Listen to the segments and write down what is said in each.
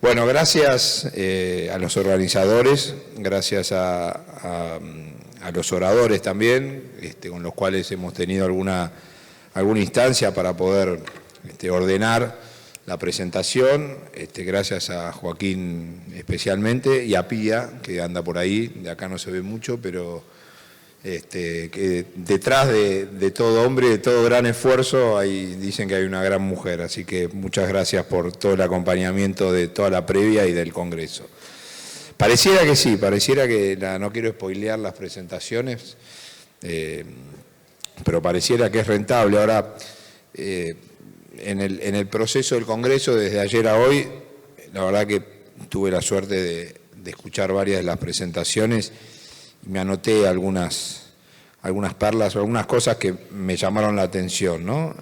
Bueno, gracias a los organizadores, gracias a los oradores también, con los cuales hemos tenido alguna instancia para poder ordenar la presentación. Gracias a Joaquín especialmente y a Pía, que anda por ahí, de acá no se ve mucho, pero que detrás de todo hombre, de todo gran esfuerzo, dicen que hay una gran mujer, así que muchas gracias por todo el acompañamiento de toda la previa y del Congreso. Pareciera que sí, pareciera que, no quiero spoilear las presentaciones, pero pareciera que es rentable. Ahora, en el proceso del Congreso, desde ayer a hoy, la verdad que tuve la suerte de escuchar varias de las presentaciones y me anoté algunas perlas o algunas cosas que me llamaron la atención, ¿no?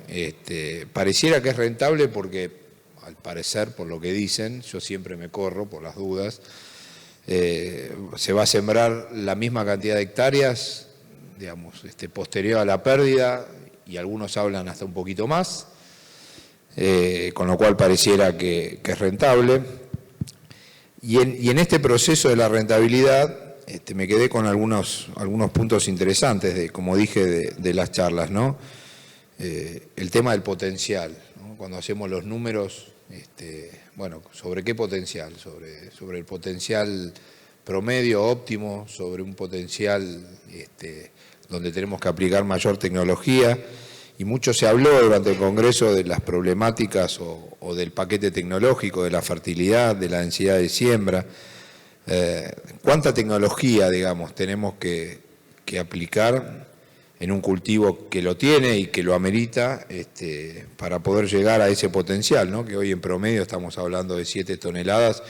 Pareciera que es rentable porque, al parecer, por lo que dicen, yo siempre me corro por las dudas, se va a sembrar la misma cantidad de hectáreas, digamos, posterior a la pérdida, y algunos hablan hasta un poquito más, con lo cual pareciera que es rentable. Y en este proceso de la rentabilidad, me quedé con algunos puntos interesantes, como dije, de las charlas, ¿no? El tema del potencial, ¿no? Cuando hacemos los números, bueno, ¿sobre qué potencial? Sobre el potencial promedio óptimo, sobre un potencial donde tenemos que aplicar mayor tecnología. Y mucho se habló durante el Congreso de las problemáticas o del paquete tecnológico, de la fertilidad, de la densidad de siembra. ¿Cuánta tecnología, digamos, tenemos que aplicar en un cultivo que lo tiene y que lo amerita para poder llegar a ese potencial, ¿no? Que hoy en promedio estamos hablando de 7 toneladas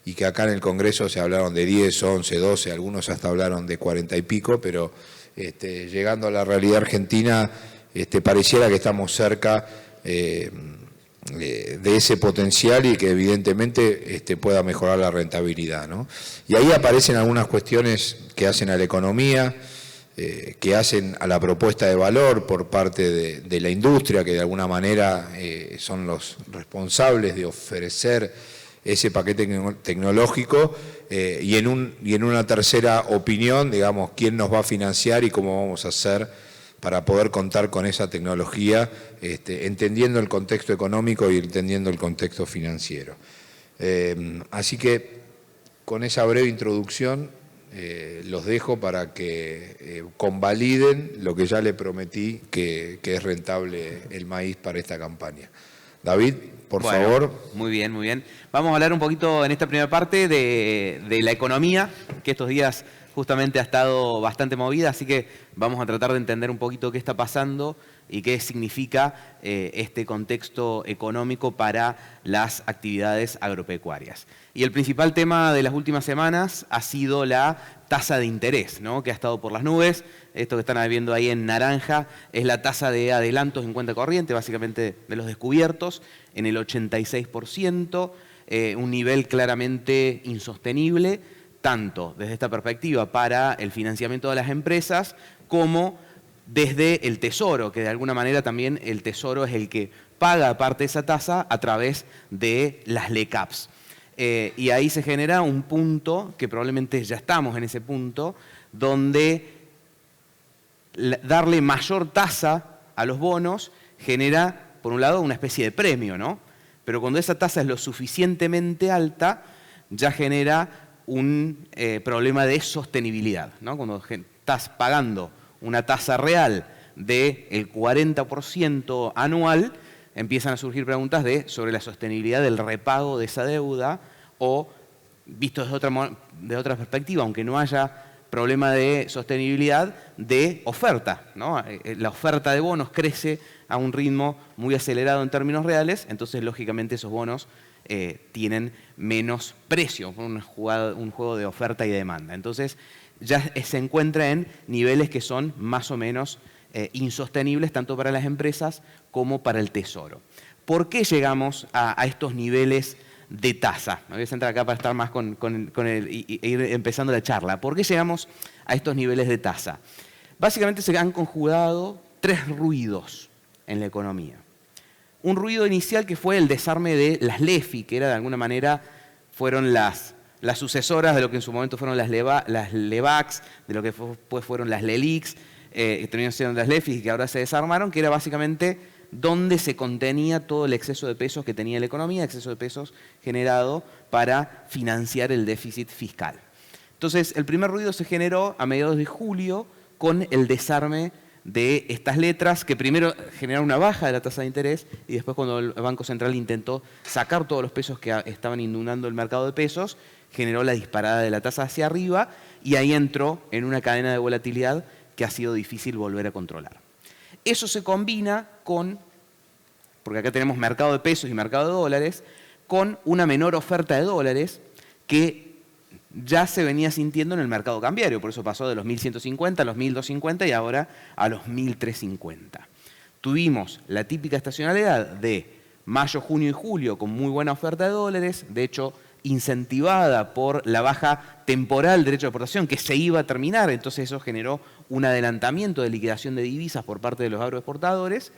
y que acá en el Congreso se hablaron de 10, 11, 12, algunos hasta hablaron de 40 y pico, pero llegando a la realidad argentina, pareciera que estamos cerca de ese potencial y que evidentemente pueda mejorar la rentabilidad, ¿no? Y ahí aparecen algunas cuestiones que hacen a la economía, que hacen a la propuesta de valor por parte de la industria, que de alguna manera son los responsables de ofrecer ese paquete tecnológico, y en una tercera opinión, digamos, quién nos va a financiar y cómo vamos a hacer para poder contar con esa tecnología, entendiendo el contexto económico y entendiendo el contexto financiero. Así que, con esa breve introducción, los dejo para que convaliden lo que ya le prometí, que es rentable el maíz para esta campaña. David, por favor. Muy bien, muy bien. Vamos a hablar un poquito en esta primera parte de la economía, que estos días justamente ha estado bastante movida, así que vamos a tratar de entender un poquito qué está pasando y qué significa este contexto económico para las actividades agropecuarias. Y el principal tema de las últimas semanas ha sido la tasa de interés, ¿no? Que ha estado por las nubes. Esto que están viendo ahí en naranja es la tasa de adelantos en cuenta corriente, básicamente de los descubiertos, en el 86%, un nivel claramente insostenible, tanto desde esta perspectiva para el financiamiento de las empresas como desde el Tesoro, que de alguna manera también el Tesoro es el que paga parte de esa tasa a través de las LECAPs. Y ahí se genera un punto, que probablemente ya estamos en ese punto, donde darle mayor tasa a los bonos genera, por un lado, una especie de premio, ¿no? Pero cuando esa tasa es lo suficientemente alta, ya genera un problema de sostenibilidad, ¿no? Cuando estás pagando una tasa real del 40% anual, empiezan a surgir preguntas sobre la sostenibilidad del repago de esa deuda o, visto de otra perspectiva, aunque no haya problema de sostenibilidad, de oferta, ¿no? La oferta de bonos crece a un ritmo muy acelerado en términos reales, entonces lógicamente esos bonos tienen menos precio, un juego de oferta y demanda. Entonces ya se encuentra en niveles que son más o menos insostenibles tanto para las empresas como para el Tesoro. ¿Por qué llegamos a estos niveles de tasa? Me voy a centrar acá para estar más e ir empezando la charla. ¿Por qué llegamos a estos niveles de tasa? Básicamente se han conjugado 3 ruidos en la economía. Un ruido inicial que fue el desarme de las LEFI, que era de alguna manera fueron las sucesoras de lo que en su momento fueron las LEVAX, de lo que después fueron las LELIX, que terminaron siendo las LEFIs y que ahora se desarmaron, que era básicamente donde se contenía todo el exceso de pesos que tenía la economía, exceso de pesos generado para financiar el déficit fiscal. Entonces, el primer ruido se generó a mediados de julio con el desarme de estas letras, que primero generaron una baja de la tasa de interés y después cuando el Banco Central intentó sacar todos los pesos que estaban inundando el mercado de pesos, generó la disparada de la tasa hacia arriba y ahí entró en una cadena de volatilidad que ha sido difícil volver a controlar. Eso se combina con, porque acá tenemos mercado de pesos y mercado de dólares, con una menor oferta de dólares que ya se venía sintiendo en el mercado cambiario, por eso pasó de los 1.150 a los 1.250 y ahora a los 1.350. Tuvimos la típica estacionalidad de mayo, junio y julio con muy buena oferta de dólares, de hecho incentivada por la baja temporal del derecho de exportación que se iba a terminar, entonces eso generó un adelantamiento de liquidación de divisas por parte de los agroexportadores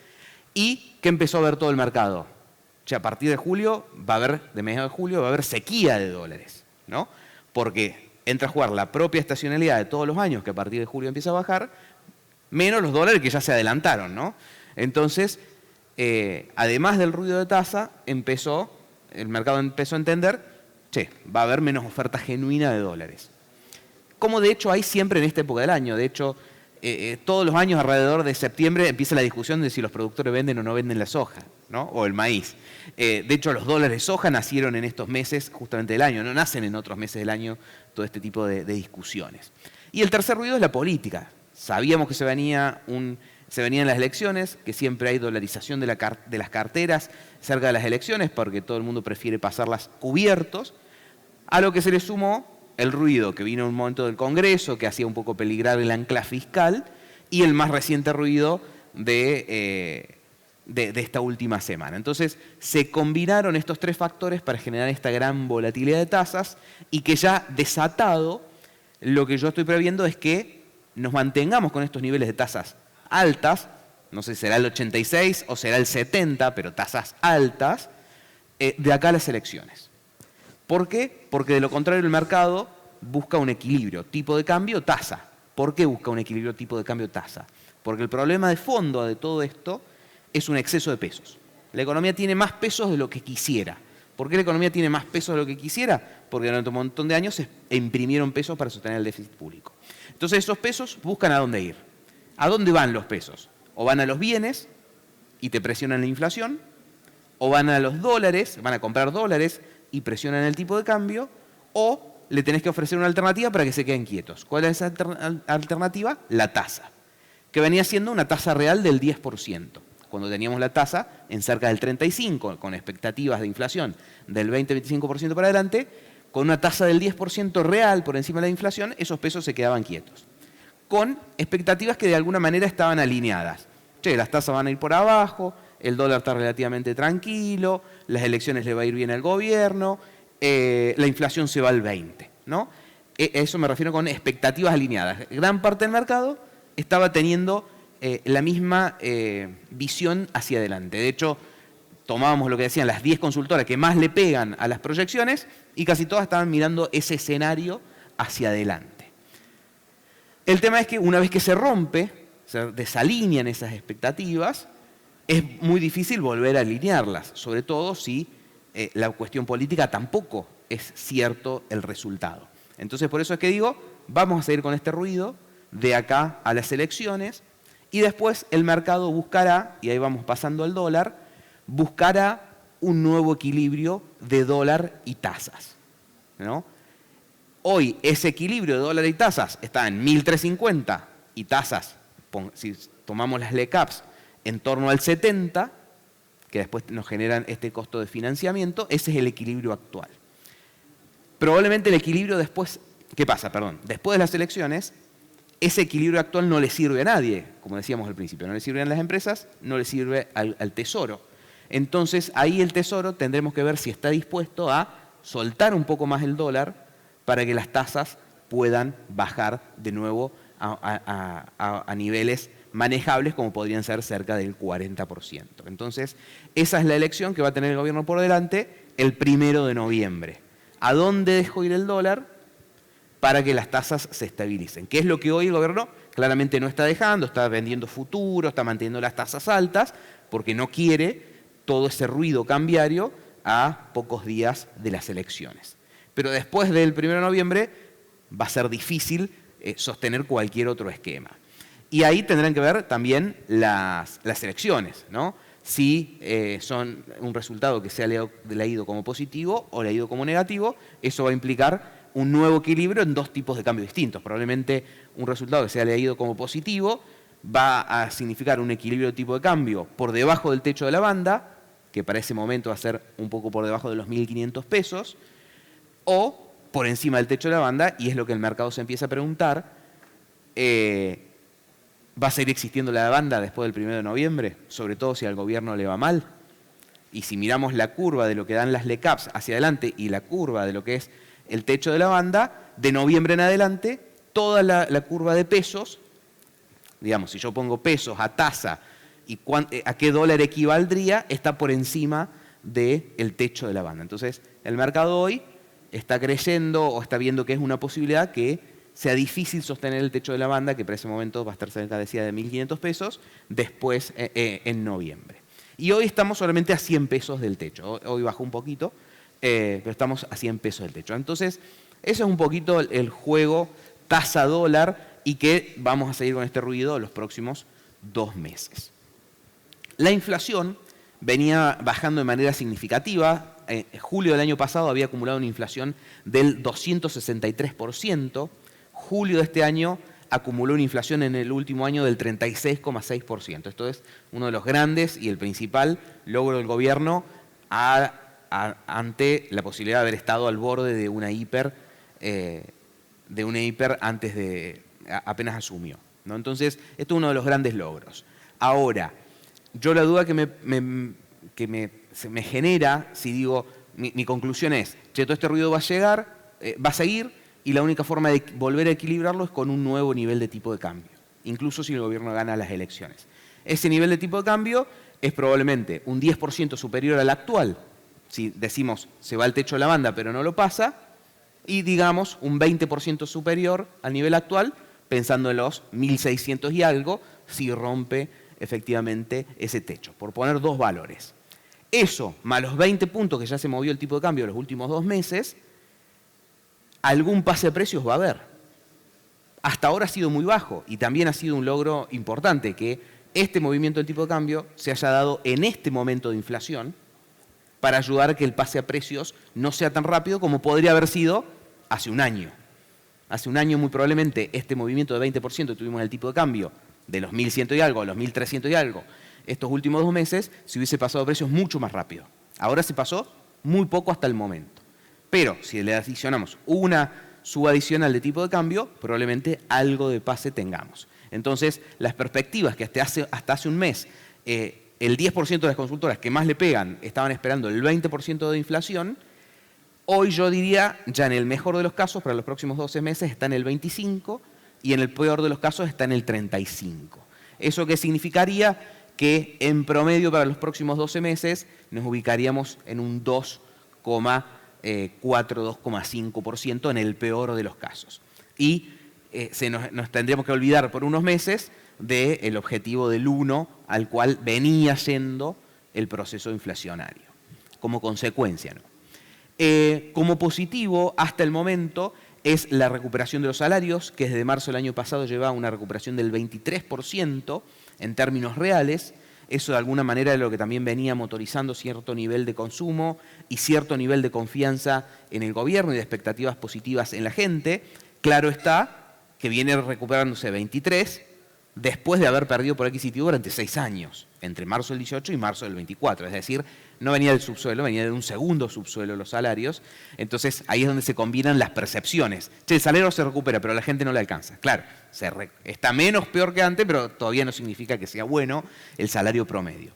y que empezó a ver todo el mercado. O sea, a partir de julio, de mediados de julio, va a haber sequía de dólares, ¿no? Porque entra a jugar la propia estacionalidad de todos los años, que a partir de julio empieza a bajar, menos los dólares que ya se adelantaron, ¿no? Entonces, además del ruido de tasa, el mercado empezó a entender, va a haber menos oferta genuina de dólares. Como de hecho hay siempre en esta época del año. De hecho, todos los años alrededor de septiembre empieza la discusión de si los productores venden o no venden la soja, ¿no? O el maíz. De hecho, los dólares de soja nacieron en estos meses justamente del año, no nacen en otros meses del año todo este tipo de discusiones. Y el tercer ruido es la política. Sabíamos que se venían las elecciones, que siempre hay dolarización de las carteras cerca de las elecciones porque todo el mundo prefiere pasarlas cubiertos, a lo que se le sumó el ruido que vino en un momento del Congreso, que hacía un poco peligrar el ancla fiscal, y el más reciente ruido de esta última semana. Entonces, se combinaron estos tres factores para generar esta gran volatilidad de tasas y que ya desatado, lo que yo estoy previendo es que nos mantengamos con estos niveles de tasas altas, no sé si será el 86 o será el 70, pero tasas altas, de acá a las elecciones. ¿Por qué? Porque de lo contrario el mercado busca un equilibrio, tipo de cambio, tasa. ¿Por qué busca un equilibrio, tipo de cambio, tasa? Porque el problema de fondo de todo esto es un exceso de pesos. La economía tiene más pesos de lo que quisiera. ¿Por qué la economía tiene más pesos de lo que quisiera? Porque durante un montón de años se imprimieron pesos para sostener el déficit público. Entonces esos pesos buscan a dónde ir. ¿A dónde van los pesos? O van a los bienes y te presionan la inflación, o van a los dólares, van a comprar dólares y presionan el tipo de cambio, o le tenés que ofrecer una alternativa para que se queden quietos. ¿Cuál es esa alternativa? La tasa, que venía siendo una tasa real del 10%, cuando teníamos la tasa en cerca del 35%, con expectativas de inflación del 20-25% para adelante, con una tasa del 10% real por encima de la inflación, esos pesos se quedaban quietos, con expectativas que de alguna manera estaban alineadas. Las tasas van a ir por abajo, el dólar está relativamente tranquilo, las elecciones le va a ir bien al gobierno, la inflación se va al 20%, ¿no? Eso me refiero con expectativas alineadas. Gran parte del mercado estaba teniendo la misma visión hacia adelante. De hecho, tomábamos lo que decían las 10 consultoras que más le pegan a las proyecciones y casi todas estaban mirando ese escenario hacia adelante. El tema es que una vez que se rompe, se desalinean esas expectativas, es muy difícil volver a alinearlas, sobre todo si la cuestión política tampoco es cierto el resultado. Entonces, por eso es que digo, vamos a seguir con este ruido de acá a las elecciones y después el mercado buscará, y ahí vamos pasando al dólar, buscará un nuevo equilibrio de dólar y tasas, ¿no? Hoy ese equilibrio de dólar y tasas está en 1.350 y tasas, si tomamos las LECAPs, en torno al 70, que después nos generan este costo de financiamiento, ese es el equilibrio actual. Probablemente el equilibrio después, ¿qué pasa? Perdón, después de las elecciones, ese equilibrio actual no le sirve a nadie, como decíamos al principio, no le sirve a las empresas, no le sirve al Tesoro. Entonces ahí el Tesoro tendremos que ver si está dispuesto a soltar un poco más el dólar para que las tasas puedan bajar de nuevo a niveles manejables como podrían ser cerca del 40%. Entonces, esa es la elección que va a tener el gobierno por delante el 1 de noviembre. a dónde dejo ir el dólar para que las tasas se estabilicen. ¿Qué es lo que hoy el gobierno claramente no está dejando? Está vendiendo futuros, está manteniendo las tasas altas, porque no quiere todo ese ruido cambiario a pocos días de las elecciones. Pero después del 1 de noviembre va a ser difícil sostener cualquier otro esquema. Y ahí tendrán que ver también las elecciones, ¿no? Si son un resultado que se ha leído como positivo o leído como negativo, eso va a implicar un nuevo equilibrio en dos tipos de cambio distintos. Probablemente un resultado que sea leído como positivo va a significar un equilibrio de tipo de cambio por debajo del techo de la banda, que para ese momento va a ser un poco por debajo de los 1.500 pesos, o por encima del techo de la banda, y es lo que el mercado se empieza a preguntar, ¿va a seguir existiendo la banda después del 1 de noviembre? Sobre todo si al gobierno le va mal. Y si miramos la curva de lo que dan las LECAPs hacia adelante y la curva de lo que es el techo de la banda, de noviembre en adelante, toda la curva de pesos, digamos, si yo pongo pesos a tasa y a qué dólar equivaldría, está por encima del techo de la banda. Entonces, el mercado hoy está creyendo o está viendo que es una posibilidad que sea difícil sostener el techo de la banda, que para ese momento va a estar cerca, decía, de 1.500 pesos, después en noviembre. Y hoy estamos solamente a 100 pesos del techo. Hoy bajó un poquito, pero estamos a 100 pesos del techo. Entonces, eso es un poquito el juego tasa-dólar y que vamos a seguir con este ruido los próximos 2 meses. La inflación venía bajando de manera significativa. En julio del año pasado había acumulado una inflación del 263%. Julio de este año acumuló una inflación en el último año del 36,6%. Esto es uno de los grandes y el principal logro del gobierno ante la posibilidad de haber estado al borde de una hiper antes de apenas asumió, ¿no? Entonces, esto es uno de los grandes logros. Ahora, yo la duda que me genera, si digo, mi conclusión es, che, todo este ruido va a llegar, va a seguir, y la única forma de volver a equilibrarlo es con un nuevo nivel de tipo de cambio, incluso si el gobierno gana las elecciones. Ese nivel de tipo de cambio es probablemente un 10% superior al actual, si decimos se va al techo de la banda pero no lo pasa, y digamos un 20% superior al nivel actual, pensando en los 1.600 y algo, si rompe efectivamente ese techo, por poner dos valores. Eso, más los 20 puntos que ya se movió el tipo de cambio en los últimos 2 meses, algún pase de precios va a haber. Hasta ahora ha sido muy bajo y también ha sido un logro importante que este movimiento del tipo de cambio se haya dado en este momento de inflación para ayudar a que el pase a precios no sea tan rápido como podría haber sido hace un año. Hace un año muy probablemente este movimiento de 20% que tuvimos en el tipo de cambio de los 1.100 y algo a los 1.300 y algo, estos últimos 2 meses se hubiese pasado a precios mucho más rápido. Ahora se pasó muy poco hasta el momento. Pero si le adicionamos una suba adicional de tipo de cambio, probablemente algo de pase tengamos. Entonces, las perspectivas que hasta hace un mes el 10% de las consultoras que más le pegan estaban esperando el 20% de inflación, hoy yo diría, ya en el mejor de los casos, para los próximos 12 meses está en el 25% y en el peor de los casos está en el 35%. ¿Eso qué significaría? Que en promedio para los próximos 12 meses nos ubicaríamos en un 2,5% en el peor de los casos. Y nos tendríamos que olvidar por unos meses del objetivo del 1 al cual venía yendo el proceso inflacionario, como consecuencia, ¿no? Como positivo, hasta el momento, es la recuperación de los salarios, que desde marzo del año pasado lleva una recuperación del 23% en términos reales. Eso de alguna manera es lo que también venía motorizando cierto nivel de consumo y cierto nivel de confianza en el gobierno y de expectativas positivas en la gente. Claro está que viene recuperándose 23 después de haber perdido por adquisitivo durante 6 años, entre marzo del 18 y marzo del 24. Es decir, no venía del subsuelo, venía de un segundo subsuelo los salarios. Entonces ahí es donde se combinan las percepciones. Che, el salario se recupera, pero a la gente no le alcanza. Claro, está menos peor que antes, pero todavía no significa que sea bueno el salario promedio.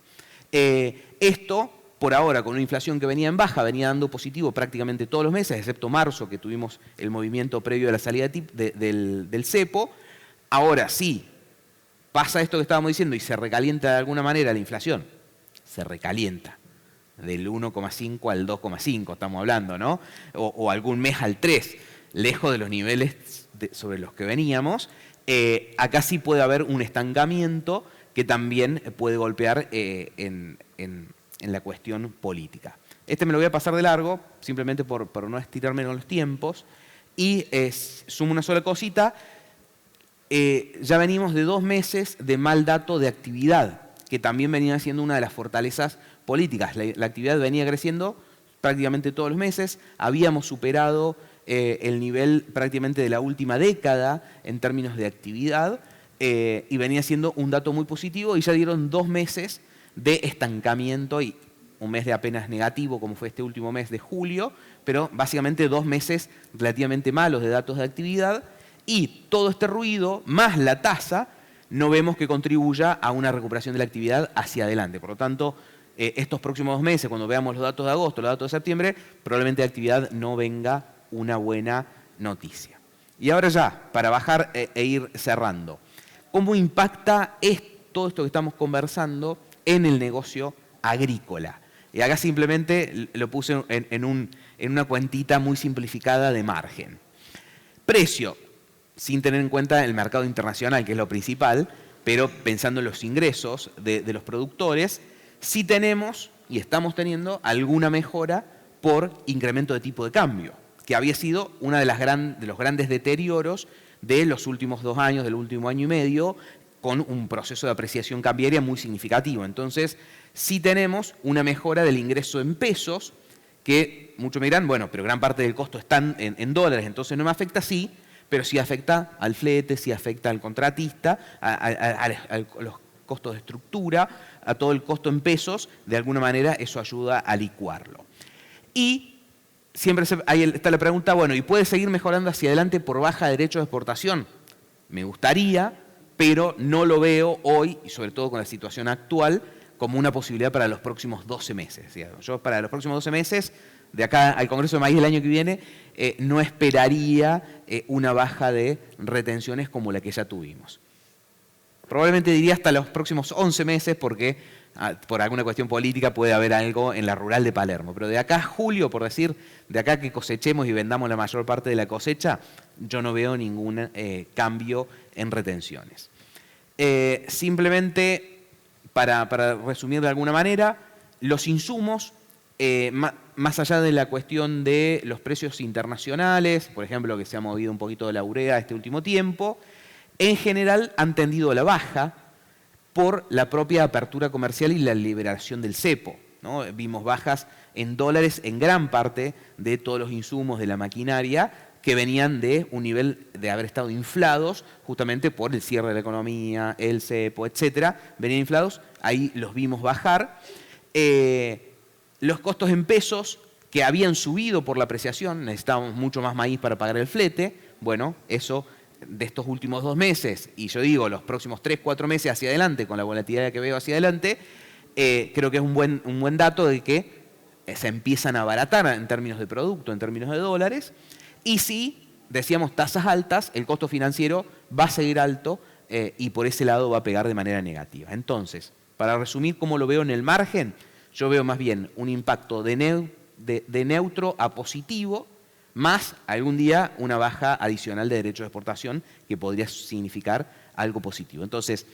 Esto, por ahora, con una inflación que venía en baja, venía dando positivo prácticamente todos los meses, excepto marzo, que tuvimos el movimiento previo a la salida del cepo. Ahora sí, pasa esto que estábamos diciendo y se recalienta de alguna manera la inflación. Se recalienta. del 1,5 al 2,5 estamos hablando, ¿no? O algún mes al 3, lejos de los niveles sobre los que veníamos. Acá sí puede haber un estancamiento que también puede golpear en la cuestión política. Me lo voy a pasar de largo, simplemente por no estirarme con los tiempos. Y sumo una sola cosita. Ya venimos de 2 meses de mal dato de actividad, que también venía siendo una de las fortalezas políticas. La actividad venía creciendo prácticamente todos los meses. Habíamos superado el nivel prácticamente de la última década en términos de actividad y venía siendo un dato muy positivo, y ya dieron 2 meses de estancamiento y un mes de apenas negativo como fue este último mes de julio, pero básicamente 2 meses relativamente malos de datos de actividad, y todo este ruido más la tasa no vemos que contribuya a una recuperación de la actividad hacia adelante. Por lo tanto, estos próximos 2 meses, cuando veamos los datos de agosto, los datos de septiembre, probablemente de actividad no venga una buena noticia. Y ahora ya, para bajar e ir cerrando, ¿cómo impacta todo esto que estamos conversando en el negocio agrícola? Y acá simplemente lo puse en una cuentita muy simplificada de margen. Precio, sin tener en cuenta el mercado internacional, que es lo principal, pero pensando en los ingresos de los productores, sí tenemos y estamos teniendo alguna mejora por incremento de tipo de cambio, que había sido uno de los grandes deterioros de los últimos 2 años, del último año y medio, con un proceso de apreciación cambiaria muy significativo. Entonces, sí tenemos una mejora del ingreso en pesos, que muchos me dirán, bueno, pero gran parte del costo está en dólares, entonces no me afecta, sí, pero sí afecta al flete, sí afecta al contratista, a los costos de estructura, a todo el costo en pesos. De alguna manera eso ayuda a licuarlo. Y siempre ahí está la pregunta, bueno, ¿y puede seguir mejorando hacia adelante por baja de derechos de exportación? Me gustaría, pero no lo veo hoy, y sobre todo con la situación actual, como una posibilidad para los próximos 12 meses. Yo para los próximos 12 meses, de acá al Congreso de Maíz del año que viene, no esperaría una baja de retenciones como la que ya tuvimos. Probablemente diría hasta los próximos 11 meses, porque por alguna cuestión política puede haber algo en la rural de Palermo. Pero de acá a julio, por decir, de acá que cosechemos y vendamos la mayor parte de la cosecha, yo no veo ningún cambio en retenciones. Simplemente, para resumir de alguna manera, los insumos, más allá de la cuestión de los precios internacionales, por ejemplo, que se ha movido un poquito de la urea este último tiempo, en general han tendido a la baja por la propia apertura comercial y la liberación del cepo, ¿no? Vimos bajas en dólares en gran parte de todos los insumos de la maquinaria que venían de un nivel de haber estado inflados justamente por el cierre de la economía, el cepo, etcétera. Venían inflados, ahí los vimos bajar. Los costos en pesos que habían subido por la apreciación, necesitábamos mucho más maíz para pagar el flete. Bueno, eso de estos últimos 2 meses, y yo digo los próximos 3, 4 meses hacia adelante, con la volatilidad que veo hacia adelante, creo que es un buen dato de que se empiezan a abaratar en términos de producto, en términos de dólares, y si decíamos tasas altas, el costo financiero va a seguir alto y por ese lado va a pegar de manera negativa. Entonces, para resumir cómo lo veo en el margen, yo veo más bien un impacto de neutro a positivo, más algún día una baja adicional de derechos de exportación que podría significar algo positivo. Entonces,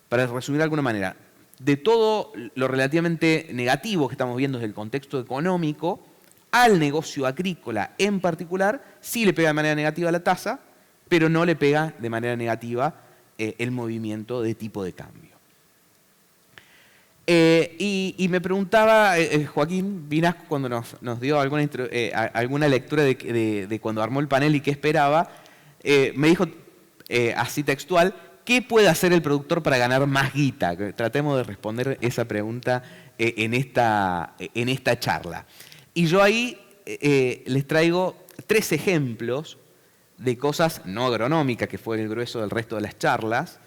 para resumir de alguna manera, de todo lo relativamente negativo que estamos viendo desde el contexto económico, al negocio agrícola en particular, sí le pega de manera negativa la tasa, pero no le pega de manera negativa el movimiento de tipo de cambio. Y me preguntaba Joaquín Vinasco cuando nos dio alguna lectura de cuando armó el panel y qué esperaba, me dijo así textual, ¿qué puede hacer el productor para ganar más guita? Tratemos de responder esa pregunta en esta charla. Y yo ahí les traigo 3 ejemplos de cosas no agronómicas, que fue el grueso del resto de las charlas,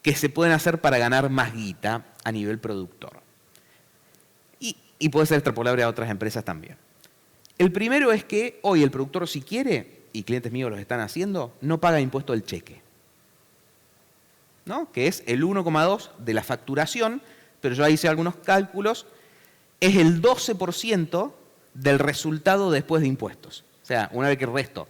que se pueden hacer para ganar más guita a nivel productor. Y puede ser extrapolable a otras empresas también. El primero es que hoy el productor, si quiere, y clientes míos los están haciendo, no paga impuesto del cheque, ¿no? Que es el 1,2 de la facturación, pero yo hice algunos cálculos es el 12% del resultado después de impuestos. O sea, una vez que resto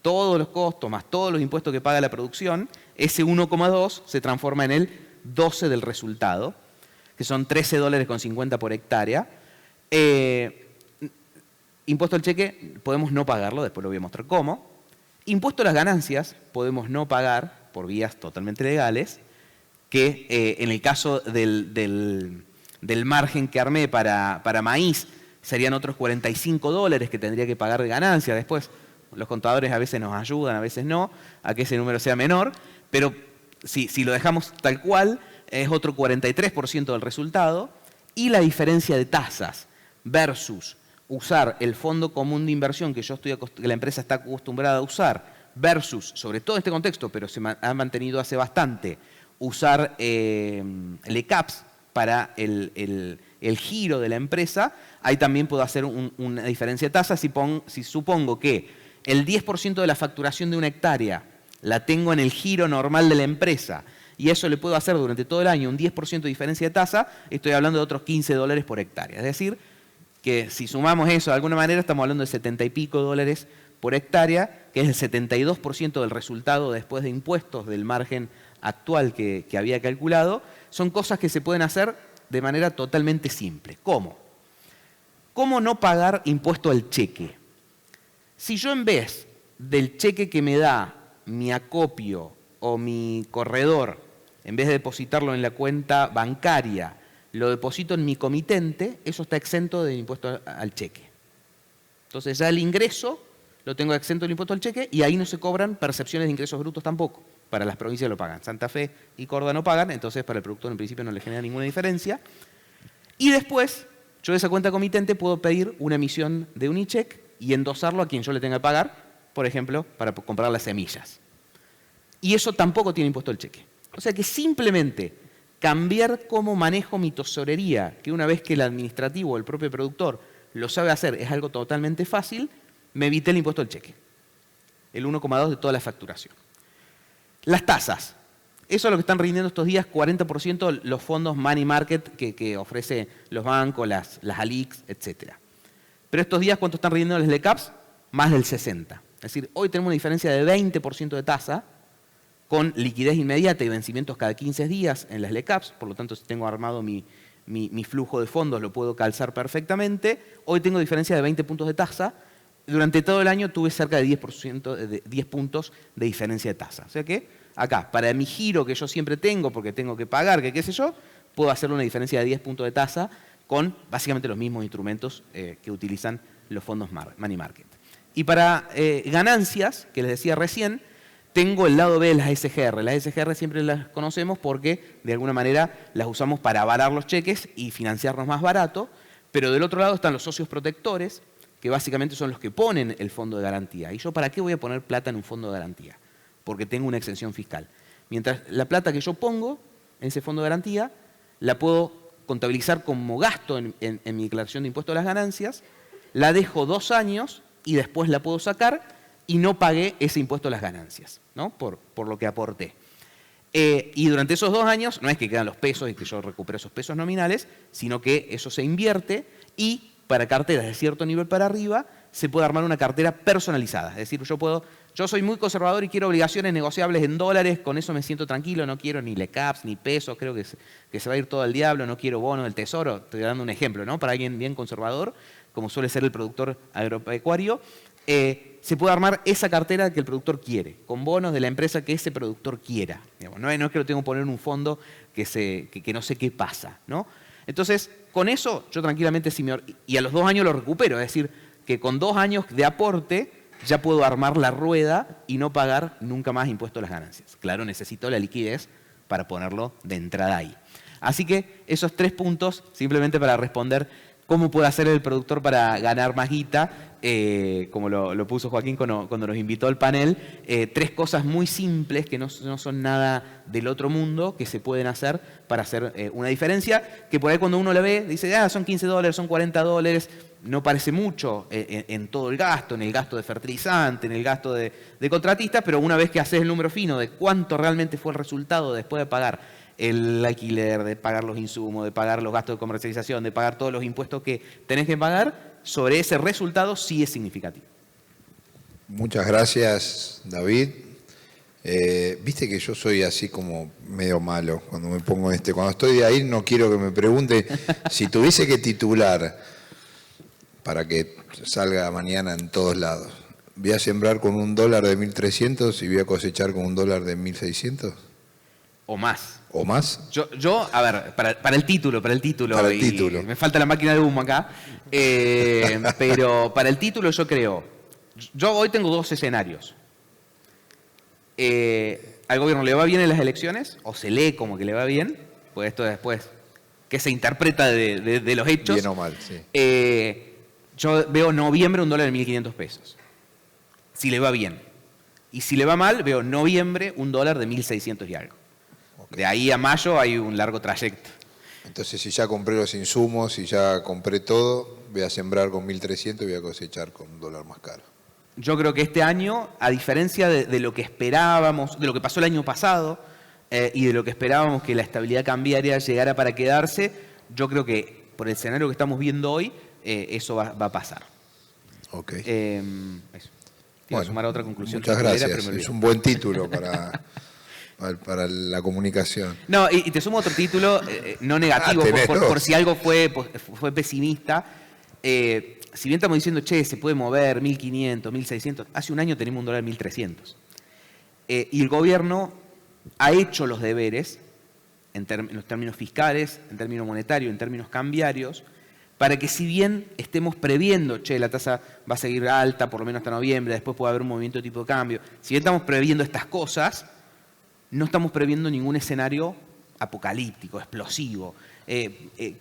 todos los costos más todos los impuestos que paga la producción, ese 1,2 se transforma en el 12 del resultado, que son $13.50 por hectárea. Impuesto al cheque podemos no pagarlo, después lo voy a mostrar cómo. Impuesto a las ganancias podemos no pagar por vías totalmente legales, que en el caso del margen que armé para maíz serían otros $45 que tendría que pagar de ganancia. Después los contadores a veces nos ayudan, a veces no, a que ese número sea menor, pero si lo dejamos tal cual, es otro 43% del resultado. Y la diferencia de tasas versus usar el fondo común de inversión que la empresa está acostumbrada a usar, versus, sobre todo en este contexto, pero se ha mantenido hace bastante, usar el CAPS para el giro de la empresa, ahí también puedo hacer una diferencia de tasa. Si supongo que el 10% de la facturación de una hectárea la tengo en el giro normal de la empresa y eso le puedo hacer durante todo el año un 10% de diferencia de tasa, estoy hablando de otros $15 por hectárea. Es decir, que si sumamos eso de alguna manera, estamos hablando de 70 y pico dólares por hectárea, que es el 72% del resultado después de impuestos del margen actual que había calculado. Son cosas que se pueden hacer de manera totalmente simple. ¿Cómo? ¿Cómo no pagar impuesto al cheque? Si yo en vez del cheque que me da mi acopio o mi corredor, en vez de depositarlo en la cuenta bancaria, lo deposito en mi comitente, eso está exento del impuesto al cheque. Entonces ya el ingreso lo tengo exento del impuesto al cheque y ahí no se cobran percepciones de ingresos brutos tampoco. Para las provincias lo pagan. Santa Fe y Córdoba no pagan, entonces para el productor en principio no le genera ninguna diferencia. Y después, yo de esa cuenta comitente puedo pedir una emisión de un e-check y endosarlo a quien yo le tenga que pagar, por ejemplo, para comprar las semillas. Y eso tampoco tiene impuesto al cheque. O sea que simplemente cambiar cómo manejo mi tesorería, que una vez que el administrativo o el propio productor lo sabe hacer, es algo totalmente fácil, me evité el impuesto al cheque. El 1,2 de toda la facturación. Las tasas. Eso es lo que están rindiendo estos días, 40% los fondos money market que ofrece los bancos, las ALICs, etc. Pero estos días, ¿cuánto están rindiendo las LECAPs? Más del 60%. Es decir, hoy tenemos una diferencia de 20% de tasa con liquidez inmediata y vencimientos cada 15 días en las LECAPs. Por lo tanto, si tengo armado mi flujo de fondos, lo puedo calzar perfectamente. Hoy tengo diferencia de 20 puntos de tasa. Durante todo el año tuve cerca de 10 puntos de diferencia de tasa. O sea que acá, para mi giro que yo siempre tengo, porque tengo que pagar, que qué sé yo, puedo hacer una diferencia de 10 puntos de tasa con básicamente los mismos instrumentos que utilizan los fondos money market. Y para ganancias, que les decía recién, tengo el lado B de las SGR. Las SGR siempre las conocemos porque de alguna manera las usamos para avalar los cheques y financiarnos más barato, pero del otro lado están los socios protectores, que básicamente son los que ponen el fondo de garantía. ¿Y yo para qué voy a poner plata en un fondo de garantía? Porque tengo una exención fiscal. Mientras la plata que yo pongo en ese fondo de garantía, la puedo contabilizar como gasto en mi declaración de impuesto a las ganancias, la dejo 2 años y después la puedo sacar y no pagué ese impuesto a las ganancias, ¿no? por lo que aporté. Y durante esos 2 años no es que quedan los pesos y que yo recupero esos pesos nominales, sino que eso se invierte y para carteras de cierto nivel para arriba se puede armar una cartera personalizada. Es decir, yo soy muy conservador y quiero obligaciones negociables en dólares, con eso me siento tranquilo, no quiero ni LECAPs ni pesos, creo que se va a ir todo al diablo, no quiero bono del tesoro, estoy dando un ejemplo, ¿no? Para alguien bien conservador, como suele ser el productor agropecuario, se puede armar esa cartera que el productor quiere, con bonos de la empresa que ese productor quiera. Digamos, no es que lo tengo que poner en un fondo que no sé qué pasa, ¿no? Entonces, con eso yo tranquilamente, y a los 2 años lo recupero, es decir, que con 2 años de aporte ya puedo armar la rueda y no pagar nunca más impuesto a las ganancias. Claro, necesito la liquidez para ponerlo de entrada ahí. Así que esos 3 puntos, simplemente para responder cómo puede hacer el productor para ganar más guita, como lo puso Joaquín cuando nos invitó al panel, 3 cosas muy simples que no son nada del otro mundo que se pueden hacer para hacer una diferencia, que por ahí cuando uno la ve, dice, son $15, son $40, no parece mucho en todo el gasto, en el gasto de fertilizante, en el gasto de contratistas, pero una vez que haces el número fino de cuánto realmente fue el resultado después de pagar el alquiler, de pagar los insumos, de pagar los gastos de comercialización, de pagar todos los impuestos que tenés que pagar, sobre ese resultado sí es significativo. Muchas gracias, David. Viste que yo soy así como medio malo cuando me pongo cuando estoy de ahí no quiero que me pregunte si tuviese que titular para que salga mañana en todos lados. ¿Voy a sembrar con $1 de 1.300 y voy a cosechar con $1 de 1.600? O más. ¿O más? Yo a ver, para el título. Para el título. Me falta la máquina de humo acá. Pero para el título yo creo, yo hoy tengo 2 escenarios. ¿Al gobierno le va bien en las elecciones? ¿O se lee como que le va bien? Pues esto después, ¿qué se interpreta de los hechos? Bien o mal, sí. Yo veo noviembre $1 de 1.500 pesos. Si le va bien. Y si le va mal, veo noviembre $1 de 1.600 y algo. Okay. De ahí a mayo hay un largo trayecto. Entonces, si ya compré los insumos, si ya compré todo, voy a sembrar con 1.300 y voy a cosechar con $1 más caro. Yo creo que este año, a diferencia de lo que esperábamos, de lo que pasó el año pasado y de lo que esperábamos que la estabilidad cambiaria llegara para quedarse, yo creo que por el escenario que estamos viendo hoy, eso va a pasar. Ok. Eso. Bueno, sumar a otra conclusión. Muchas gracias. Es un buen título para la comunicación. No, y te sumo otro título, no negativo, por si algo fue pesimista. Si bien estamos diciendo, che, se puede mover 1.500, 1.600, hace un año tenemos $1 1.300. Y el gobierno ha hecho los deberes, en los términos fiscales, en términos monetarios, en términos cambiarios, para que si bien estemos previendo, che, la tasa va a seguir alta por lo menos hasta noviembre, después puede haber un movimiento de tipo de cambio, si bien estamos previendo estas cosas, no estamos previendo ningún escenario apocalíptico, explosivo.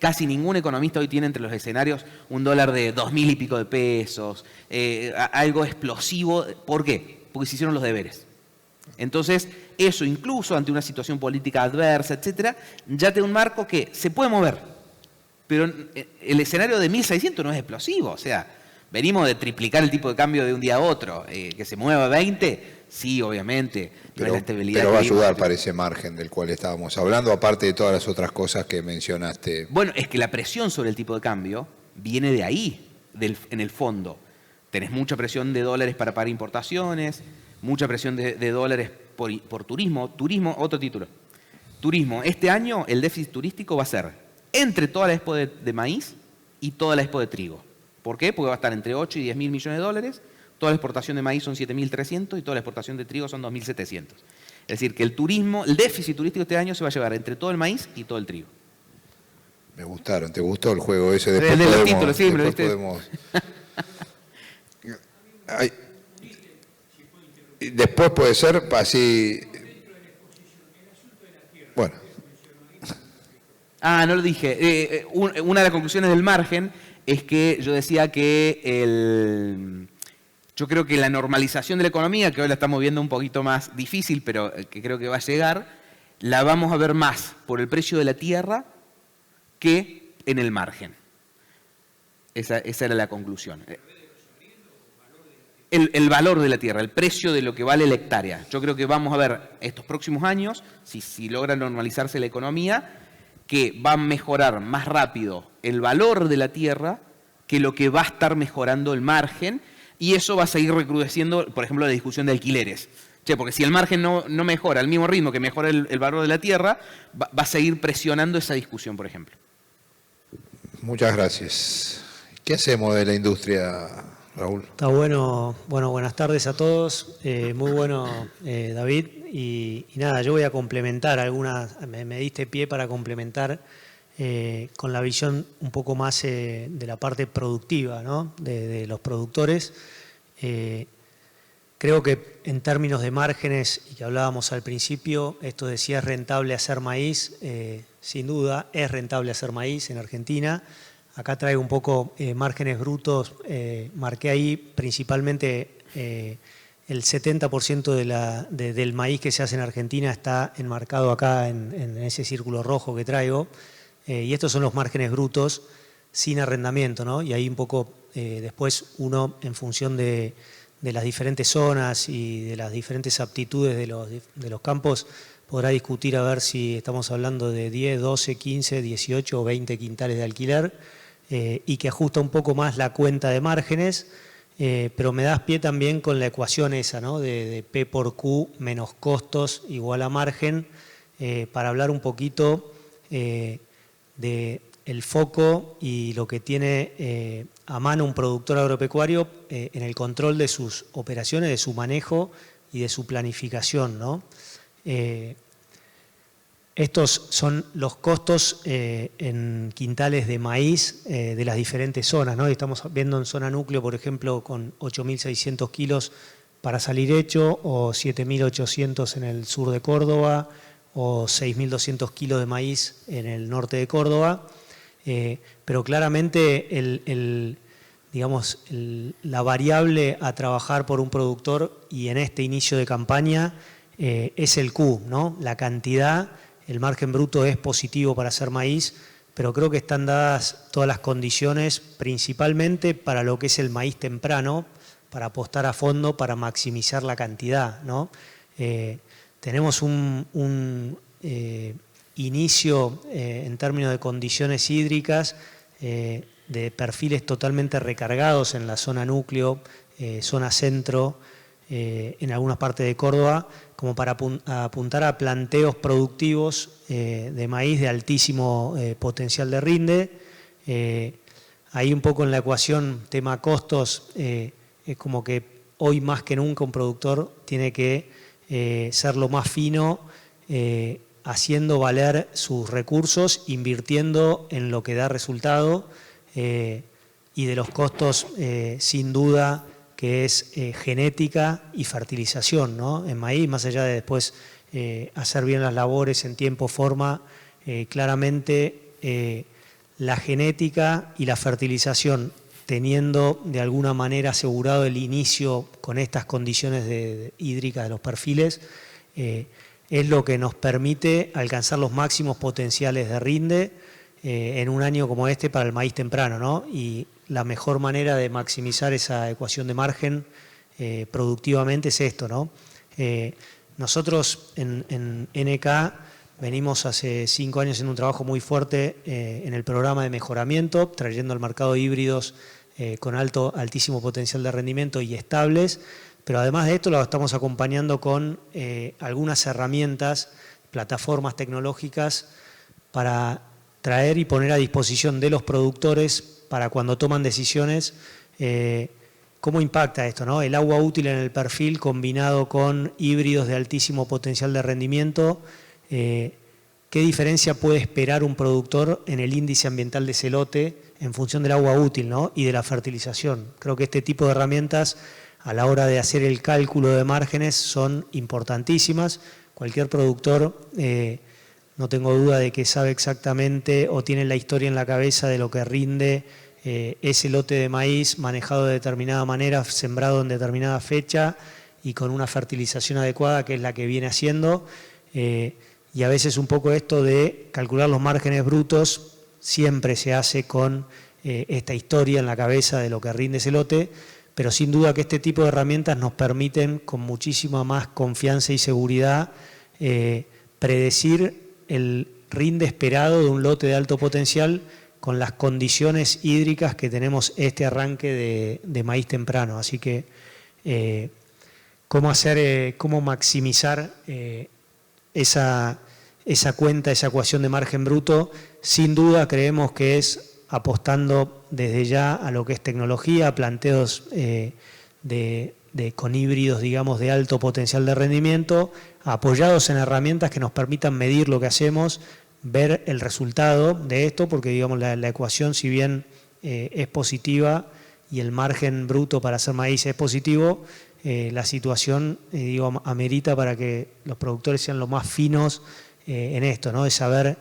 Casi ningún economista hoy tiene entre los escenarios $1 de 2.000 y pico de pesos, algo explosivo. ¿Por qué? Porque se hicieron los deberes. Entonces, eso incluso ante una situación política adversa, etcétera, ya te da un marco que se puede mover. Pero el escenario de 1.600 no es explosivo. O sea, venimos de triplicar el tipo de cambio de un día a otro. Que se mueva 20, sí, obviamente. Pero va a ayudar para ese margen del cual estábamos hablando, aparte de todas las otras cosas que mencionaste. Bueno, es que la presión sobre el tipo de cambio viene de ahí, en el fondo. Tenés mucha presión de dólares para pagar importaciones, mucha presión de dólares por turismo. Turismo, otro título. Turismo, este año el déficit turístico va a ser entre toda la expo de maíz y toda la expo de trigo. ¿Por qué? Porque va a estar entre 8 y 10.000 millones de dólares. Toda la exportación de maíz son 7.300 y toda la exportación de trigo son 2.700. Es decir, que el déficit turístico este año se va a llevar entre todo el maíz y todo el trigo. Me gustaron, ¿te gustó el juego ese? Después de los títulos, sí, me lo viste. Después puede ser así. Bueno. No lo dije. Una de las conclusiones del margen es que yo decía que yo creo que la normalización de la economía, que hoy la estamos viendo un poquito más difícil, pero que creo que va a llegar, la vamos a ver más por el precio de la tierra que en el margen. Esa era la conclusión. El valor de la tierra, el precio de lo que vale la hectárea. Yo creo que vamos a ver estos próximos años, si logra normalizarse la economía, que va a mejorar más rápido el valor de la tierra que lo que va a estar mejorando el margen, y eso va a seguir recrudeciendo, por ejemplo, la discusión de alquileres. Che, porque si el margen no mejora al mismo ritmo que mejora el valor de la tierra, va a seguir presionando esa discusión, por ejemplo. Muchas gracias. ¿Qué hacemos de la industria, Raúl? Está bueno. Bueno, buenas tardes a todos. Muy bueno, David. Y nada, yo voy a complementar algunas, me diste pie para complementar con la visión un poco más de la parte productiva, ¿no? de los productores. Creo que en términos de márgenes, y que hablábamos al principio, esto de si es rentable hacer maíz, sin duda es rentable hacer maíz en Argentina. Acá traigo un poco márgenes brutos, marqué ahí principalmente el 70% del maíz que se hace en Argentina está enmarcado acá en ese círculo rojo que traigo, y estos son los márgenes brutos sin arrendamiento, ¿no? Y ahí un poco después uno, en función de las diferentes zonas y de las diferentes aptitudes de los campos, podrá discutir a ver si estamos hablando de 10, 12, 15, 18 o 20 quintales de alquiler, y que ajusta un poco más la cuenta de márgenes, pero me das pie también con la ecuación esa, ¿no? de P por Q menos costos igual a margen, para hablar un poquito de el foco y lo que tiene a mano un productor agropecuario en el control de sus operaciones, de su manejo y de su planificación, ¿no? Estos son los costos en quintales de maíz de las diferentes zonas, ¿no? Estamos viendo en zona núcleo, por ejemplo, con 8.600 kilos para salir hecho, o 7.800 en el sur de Córdoba, o 6.200 kilos de maíz en el norte de Córdoba. Pero claramente la variable a trabajar por un productor y en este inicio de campaña es el Q, ¿no? La cantidad. El margen bruto es positivo para hacer maíz, pero creo que están dadas todas las condiciones, principalmente para lo que es el maíz temprano, para apostar a fondo, para maximizar la cantidad, ¿no? Tenemos un inicio en términos de condiciones hídricas, de perfiles totalmente recargados en la zona núcleo, zona centro, en algunas partes de Córdoba, como para apuntar a planteos productivos de maíz de altísimo potencial de rinde. Ahí un poco en la ecuación tema costos, es como que hoy más que nunca un productor tiene que ser lo más fino, haciendo valer sus recursos, invirtiendo en lo que da resultado, y de los costos sin duda que es genética y fertilización, ¿no? En maíz, más allá de después hacer bien las labores en tiempo, forma, claramente la genética y la fertilización, teniendo de alguna manera asegurado el inicio con estas condiciones hídricas de los perfiles, es lo que nos permite alcanzar los máximos potenciales de rinde en un año como este para el maíz temprano, ¿no? Y la mejor manera de maximizar esa ecuación de margen productivamente es esto, ¿no? Nosotros en NK venimos hace 5 años en un trabajo muy fuerte en el programa de mejoramiento, trayendo al mercado híbridos con altísimo potencial de rendimiento y estables, pero además de esto lo estamos acompañando con algunas herramientas, plataformas tecnológicas para traer y poner a disposición de los productores para cuando toman decisiones, ¿cómo impacta esto, ¿no? El agua útil en el perfil combinado con híbridos de altísimo potencial de rendimiento, ¿qué diferencia puede esperar un productor en el índice ambiental de ese lote en función del agua útil, ¿no? Y de la fertilización? Creo que este tipo de herramientas a la hora de hacer el cálculo de márgenes son importantísimas. Cualquier productor, no tengo duda de que sabe exactamente o tiene la historia en la cabeza de lo que rinde ese lote de maíz manejado de determinada manera, sembrado en determinada fecha y con una fertilización adecuada, que es la que viene haciendo. Y a veces un poco esto de calcular los márgenes brutos siempre se hace con esta historia en la cabeza de lo que rinde ese lote, pero sin duda que este tipo de herramientas nos permiten con muchísima más confianza y seguridad predecir el rinde esperado de un lote de alto potencial con las condiciones hídricas que tenemos este arranque de maíz temprano. Así que cómo maximizar esa cuenta, esa ecuación de margen bruto, sin duda creemos que es apostando desde ya a lo que es tecnología, planteos con híbridos, digamos, de alto potencial de rendimiento, apoyados en herramientas que nos permitan medir lo que hacemos, ver el resultado de esto, porque digamos la ecuación, si bien es positiva y el margen bruto para hacer maíz es positivo, la situación amerita para que los productores sean lo más finos en esto, ¿no? De saber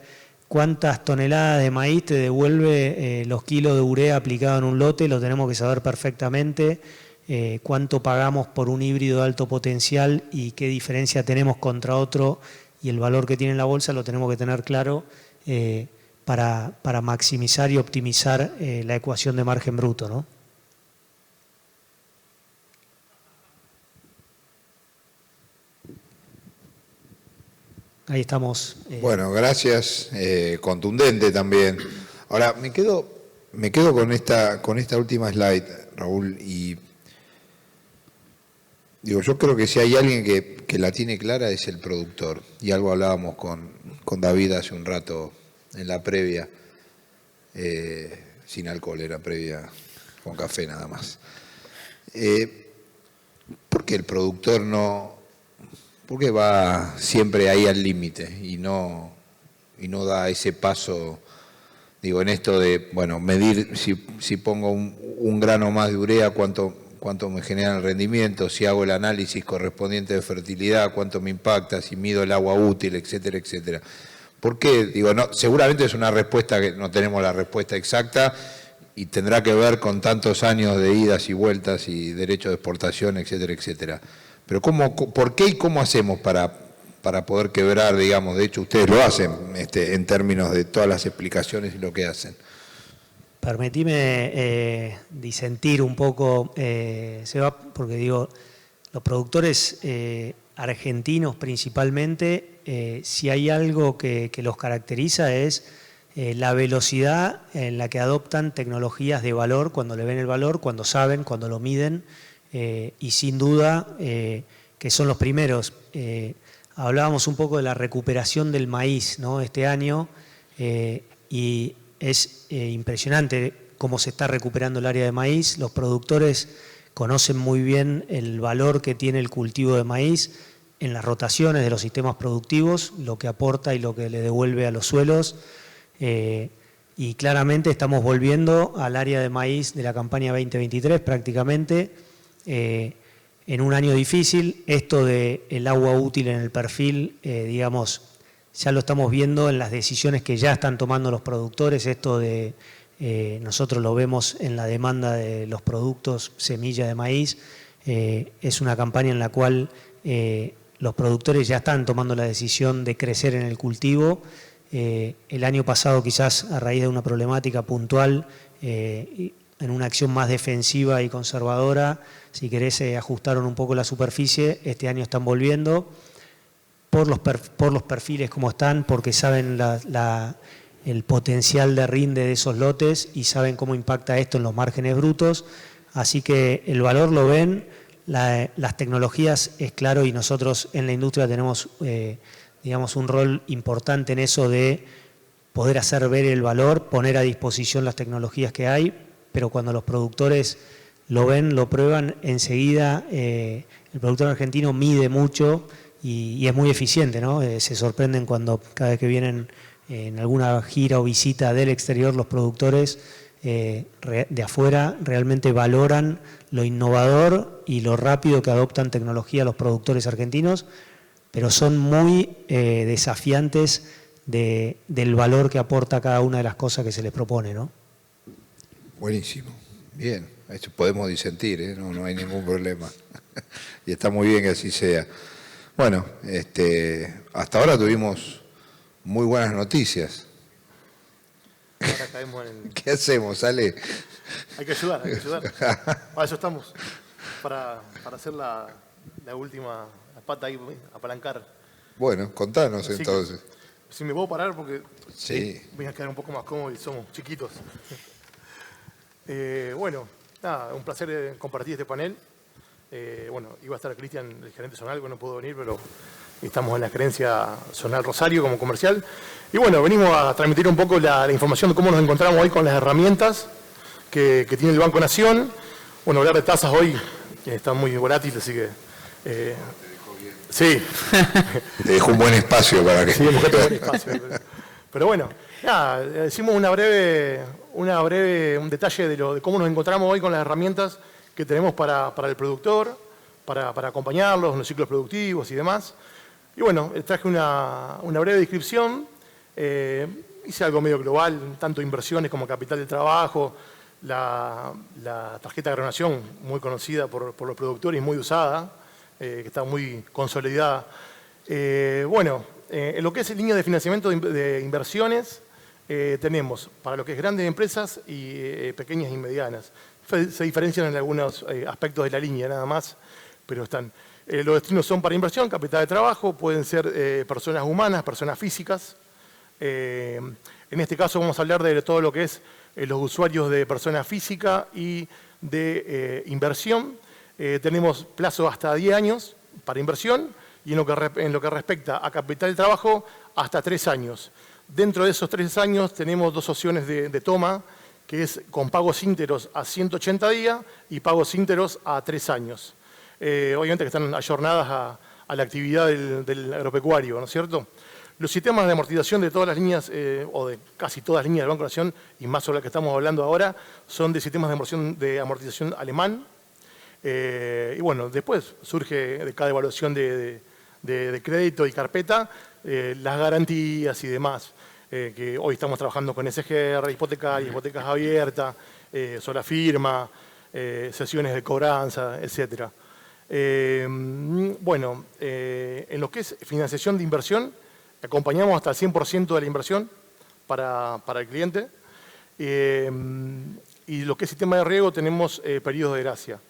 cuántas toneladas de maíz te devuelve los kilos de urea aplicado en un lote, lo tenemos que saber perfectamente. Cuánto pagamos por un híbrido de alto potencial y qué diferencia tenemos contra otro, y el valor que tiene en la bolsa lo tenemos que tener claro para maximizar y optimizar la ecuación de margen bruto, ¿no? ahí estamos. Bueno, gracias, contundente también. Ahora, me quedo con esta última slide, Raúl, y digo, yo creo que si hay alguien que la tiene clara es el productor, y algo hablábamos con David hace un rato en la previa, sin alcohol, era previa con café nada más. ¿Por qué el productor por qué va siempre ahí al límite y no da ese paso, digo, en esto de, bueno, medir si pongo un grano más de urea, cuánto me genera el rendimiento, si hago el análisis correspondiente de fertilidad, cuánto me impacta, si mido el agua útil, etcétera, etcétera? ¿Por qué? Digo, no, seguramente es una respuesta que no tenemos la respuesta exacta y tendrá que ver con tantos años de idas y vueltas y derecho de exportación, etcétera, etcétera. Pero ¿por qué y cómo hacemos para poder quebrar, digamos? De hecho, ustedes lo hacen en términos de todas las explicaciones y lo que hacen. Permitime disentir un poco, Seba, porque digo, los productores argentinos principalmente, si hay algo que los caracteriza es la velocidad en la que adoptan tecnologías de valor, cuando le ven el valor, cuando saben, cuando lo miden, y sin duda que son los primeros. Hablábamos un poco de la recuperación del maíz, ¿no?, este año, y es impresionante cómo se está recuperando el área de maíz. Los productores conocen muy bien el valor que tiene el cultivo de maíz en las rotaciones de los sistemas productivos, lo que aporta y lo que le devuelve a los suelos. Y claramente estamos volviendo al área de maíz de la campaña 2023 prácticamente, en un año difícil. Esto del agua útil en el perfil, digamos, ya lo estamos viendo en las decisiones que ya están tomando los productores. Esto de, nosotros lo vemos en la demanda de los productos semilla de maíz. Es una campaña en la cual los productores ya están tomando la decisión de crecer en el cultivo. El año pasado, quizás a raíz de una problemática puntual, en una acción más defensiva y conservadora, si querés, ajustaron un poco la superficie. Este año están volviendo por los perfiles como están, porque saben el potencial de rinde de esos lotes y saben cómo impacta esto en los márgenes brutos. Así que el valor lo ven, las tecnologías es claro, y nosotros en la industria tenemos digamos, un rol importante en eso de poder hacer ver el valor, poner a disposición las tecnologías que hay, pero cuando los productores lo ven, lo prueban, enseguida el productor argentino mide mucho y es muy eficiente, ¿no? Se sorprenden cuando cada vez que vienen en alguna gira o visita del exterior, los productores de afuera realmente valoran lo innovador y lo rápido que adoptan tecnología los productores argentinos, pero son muy desafiantes del valor que aporta cada una de las cosas que se les propone, ¿no? Buenísimo, bien, eso podemos disentir, no hay ningún problema. Y está muy bien que así sea. Bueno, hasta ahora tuvimos muy buenas noticias. Ahora caemos en... ¿Qué hacemos, Ale? Hay que ayudar. Para eso estamos, para hacer la última pata ahí, apalancar. Bueno, contanos Así entonces. Si me puedo parar porque Sí. voy a quedar un poco más cómodo y somos chiquitos. Bueno, nada, un placer compartir este panel. Bueno, iba a estar Cristian, el gerente zonal, que no pudo venir, pero estamos en la gerencia zonal Rosario como comercial. Y bueno, venimos a transmitir un poco la información de cómo nos encontramos hoy con las herramientas que tiene el Banco Nación. Bueno, hablar de tasas hoy está muy volátil, así que... sí. Te dejo un buen espacio para que... Sí, un buen espacio. Pero bueno, nada, decimos un detalle de cómo nos encontramos hoy con las herramientas que tenemos para el productor, para acompañarlos en los ciclos productivos y demás. Y bueno, traje una breve descripción. Hice algo medio global, tanto inversiones como capital de trabajo, la tarjeta de agronación, muy conocida por los productores, muy usada, que está muy consolidada. Bueno, en lo que es el línea de financiamiento de inversiones, tenemos para lo que es grandes empresas y pequeñas y medianas. Se diferencian en algunos aspectos de la línea nada más, pero están. Los destinos son para inversión, capital de trabajo, pueden ser personas humanas, personas físicas. En este caso vamos a hablar de todo lo que es los usuarios de persona física y de inversión. Tenemos plazo hasta 10 años para inversión y en lo que respecta a capital de trabajo, hasta 3 años. Dentro de esos 3 años tenemos 2 opciones de toma, que es con pagos íntegros a 180 días y pagos íntegros a 3 años. Obviamente que están ayornadas a la actividad del agropecuario, ¿no es cierto? Los sistemas de amortización de todas las líneas, o de casi todas las líneas del Banco Nación, y más sobre las que estamos hablando ahora, son de sistemas de amortización alemán. Y bueno, después surge de cada evaluación de crédito y carpeta, las garantías y demás, que hoy estamos trabajando con SGR, hipotecas abiertas, sola firma, sesiones de cobranza, etc. Bueno, en lo que es financiación de inversión, acompañamos hasta el 100% de la inversión para el cliente. Y lo que es sistema de riego tenemos periodos de gracia.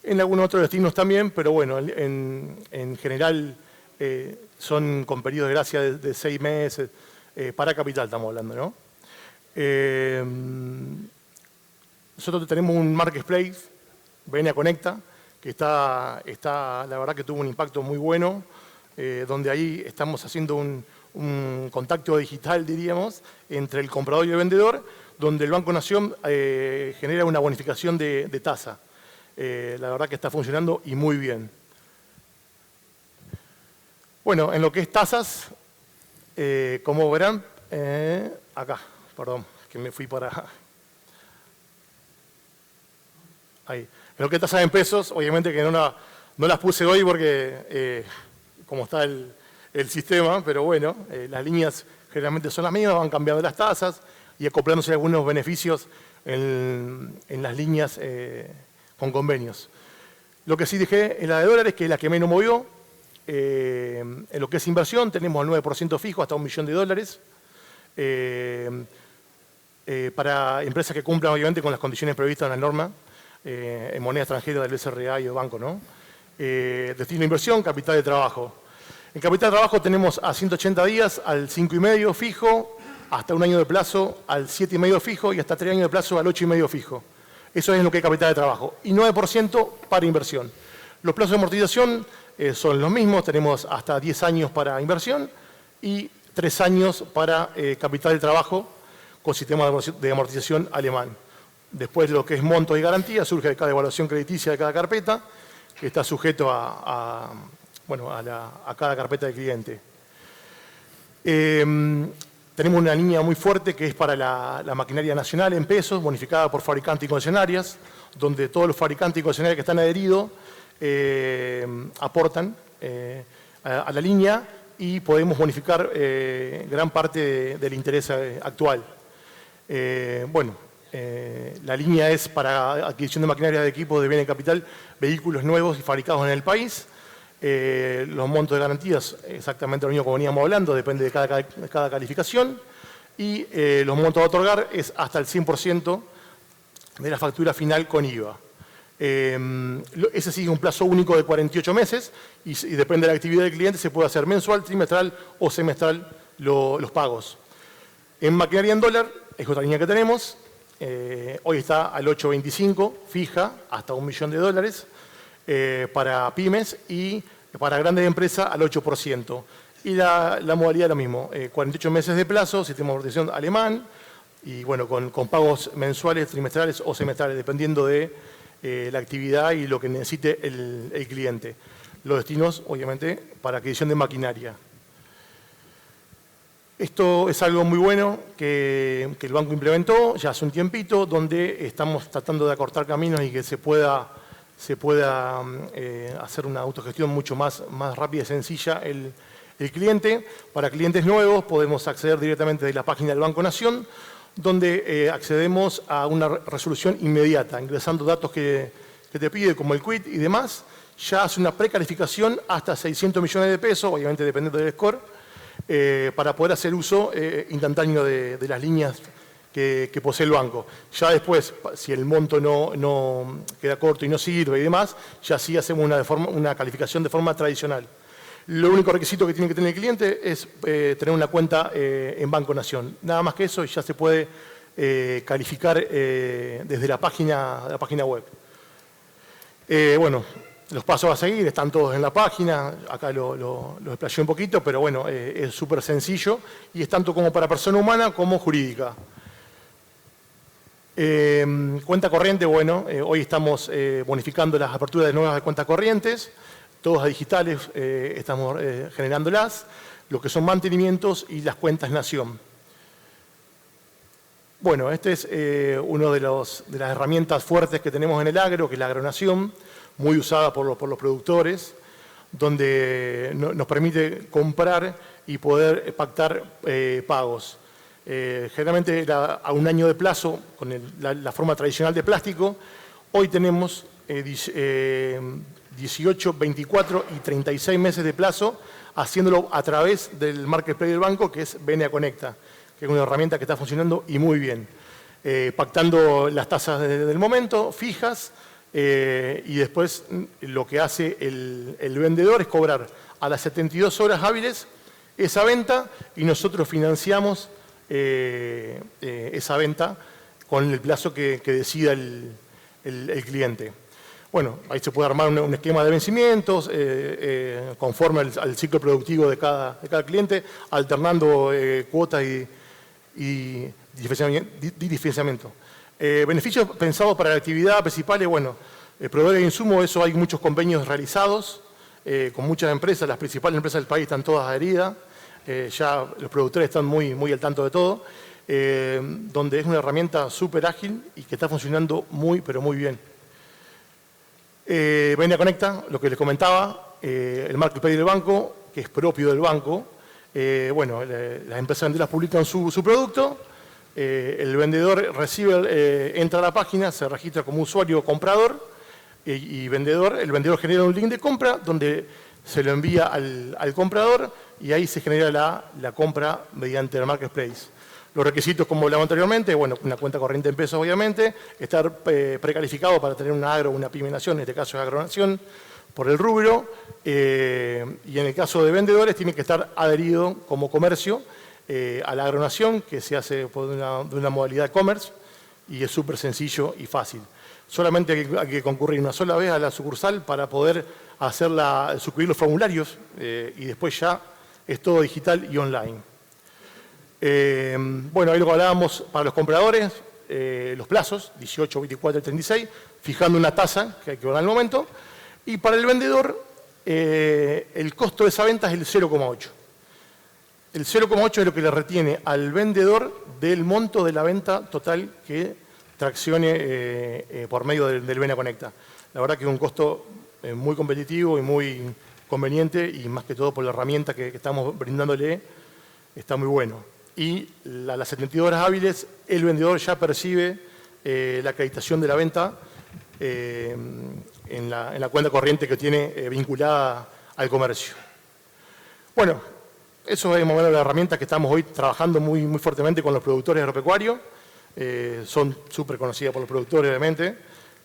En algunos otros destinos también, pero bueno, en general son con periodos de gracia de 6 meses, para capital estamos hablando, ¿no? Nosotros tenemos un marketplace, BNA Conecta, que está, la verdad que tuvo un impacto muy bueno, donde ahí estamos haciendo un contacto digital, diríamos, entre el comprador y el vendedor, donde el Banco Nación genera una bonificación de tasa. La verdad que está funcionando y muy bien. Bueno, en lo que es tasas, como verán, acá, perdón, que me fui para... Ahí. En lo que es tasas en pesos, obviamente que no las puse hoy porque como está el sistema, pero bueno, las líneas generalmente son las mismas, van cambiando las tasas y acoplándose algunos beneficios en las líneas con convenios. Lo que sí dejé en la de dólares, que es la que menos movió. En lo que es inversión tenemos el 9% fijo hasta $1 millón. Para empresas que cumplan obviamente con las condiciones previstas en la norma en moneda extranjera del SRA y el banco, ¿no? Destino de inversión, capital de trabajo. En capital de trabajo tenemos a 180 días al 5,5 fijo, hasta 1 año de plazo al 7,5 fijo y hasta 3 años de plazo al 8,5 fijo. Eso es lo que es capital de trabajo. Y 9% para inversión. Los plazos de amortización son los mismos, tenemos hasta 10 años para inversión y 3 años para capital de trabajo con sistema de amortización alemán. Después lo que es monto y garantía surge de cada evaluación crediticia de cada carpeta, que está sujeto a cada carpeta del cliente. Tenemos una línea muy fuerte que es para la maquinaria nacional en pesos, bonificada por fabricantes y concesionarias, donde todos los fabricantes y concesionarios que están adheridos aportan a la línea y podemos bonificar gran parte del interés actual. La línea es para adquisición de maquinaria de equipos de bienes de capital, vehículos nuevos y fabricados en el país. Los montos de garantías, exactamente lo mismo que veníamos hablando, depende de cada calificación. Y los montos a otorgar es hasta el 100% de la factura final con IVA. Ese sigue un plazo único de 48 meses y depende de la actividad del cliente, se puede hacer mensual, trimestral o semestral los pagos. En maquinaria en dólar, es otra línea que tenemos. Hoy está al 8,25, fija, hasta $1 millón, para pymes y para grandes empresas al 8%. Y la modalidad es lo mismo, 48 meses de plazo, sistema de amortización alemán, y bueno, con pagos mensuales, trimestrales o semestrales, dependiendo de la actividad y lo que necesite el cliente. Los destinos, obviamente, para adquisición de maquinaria. Esto es algo muy bueno que el banco implementó ya hace un tiempito, donde estamos tratando de acortar caminos y que se pueda hacer una autogestión mucho más rápida y sencilla el cliente. Para clientes nuevos podemos acceder directamente de la página del Banco Nación, donde accedemos a una resolución inmediata, ingresando datos que te pide, como el quit y demás. Ya hace una precalificación hasta 600 millones de pesos, obviamente dependiendo del score, para poder hacer uso instantáneo de las líneas que posee el banco. Ya después, si el monto no queda corto y no sirve y demás, ya sí hacemos una calificación de forma tradicional. Lo único requisito que tiene que tener el cliente es tener una cuenta en Banco Nación. Nada más que eso, ya se puede calificar desde la página web. Bueno, los pasos a seguir están todos en la página. Acá lo explayé un poquito, pero bueno, es súper sencillo y es tanto como para persona humana como jurídica. Cuenta corriente, bueno, hoy estamos bonificando las aperturas de nuevas cuentas corrientes, todas digitales, estamos generándolas, lo que son mantenimientos y las cuentas Nación. Bueno, este es uno de las herramientas fuertes que tenemos en el agro, que es la agronación, muy usada por los productores, donde nos permite comprar y poder pactar pagos. Generalmente era a un año de plazo con la forma tradicional de plástico. Hoy tenemos 18, 24 y 36 meses de plazo, haciéndolo a través del marketplace del banco, que es BNA Conecta, que es una herramienta que está funcionando y muy bien. Pactando las tasas del momento, fijas, y después lo que hace el vendedor es cobrar a las 72 horas hábiles esa venta y nosotros financiamos esa venta con el plazo que decida el cliente. Bueno, ahí se puede armar un esquema de vencimientos conforme al ciclo productivo de cada cliente, alternando cuotas y diferenciamiento. Beneficios pensados para la actividad principal, bueno, proveedores de insumos, eso hay muchos convenios realizados con muchas empresas, las principales empresas del país están todas adheridas. Ya los productores están muy al tanto de todo, donde es una herramienta súper ágil y que está funcionando pero muy bien. BNA Conecta, lo que les comentaba, el marketplace del banco, que es propio del banco. Bueno, las empresas vendedoras publican su producto, el vendedor entra a la página, se registra como usuario comprador y vendedor. El vendedor genera un link de compra donde se lo envía al comprador y ahí se genera la compra mediante el marketplace. Los requisitos, como hablaba anteriormente, bueno, una cuenta corriente en pesos, obviamente, estar precalificado para tener una agro o una pyme nación, en este caso es agronación, por el rubro, y en el caso de vendedores tiene que estar adherido como comercio a la agronación, que se hace de una modalidad de commerce, y es súper sencillo y fácil. Solamente hay que concurrir una sola vez a la sucursal para poder suscribir los formularios y después ya es todo digital y online. Bueno, ahí lo que hablábamos para los compradores, los plazos, 18, 24 y 36, fijando una tasa que hay que pagar al momento. Y para el vendedor, el costo de esa venta es el 0,8. El 0,8 es lo que le retiene al vendedor del monto de la venta total que traccione por medio del BNA Conecta. La verdad que es un costo muy competitivo y muy conveniente, y más que todo por la herramienta que estamos brindándole, está muy bueno. Y a las 72 horas hábiles el vendedor ya percibe la acreditación de la venta en la cuenta corriente que tiene vinculada al comercio. Bueno, eso es más o menos la herramienta que estamos hoy trabajando muy fuertemente con los productores agropecuarios. Son súper conocidas por los productores, obviamente,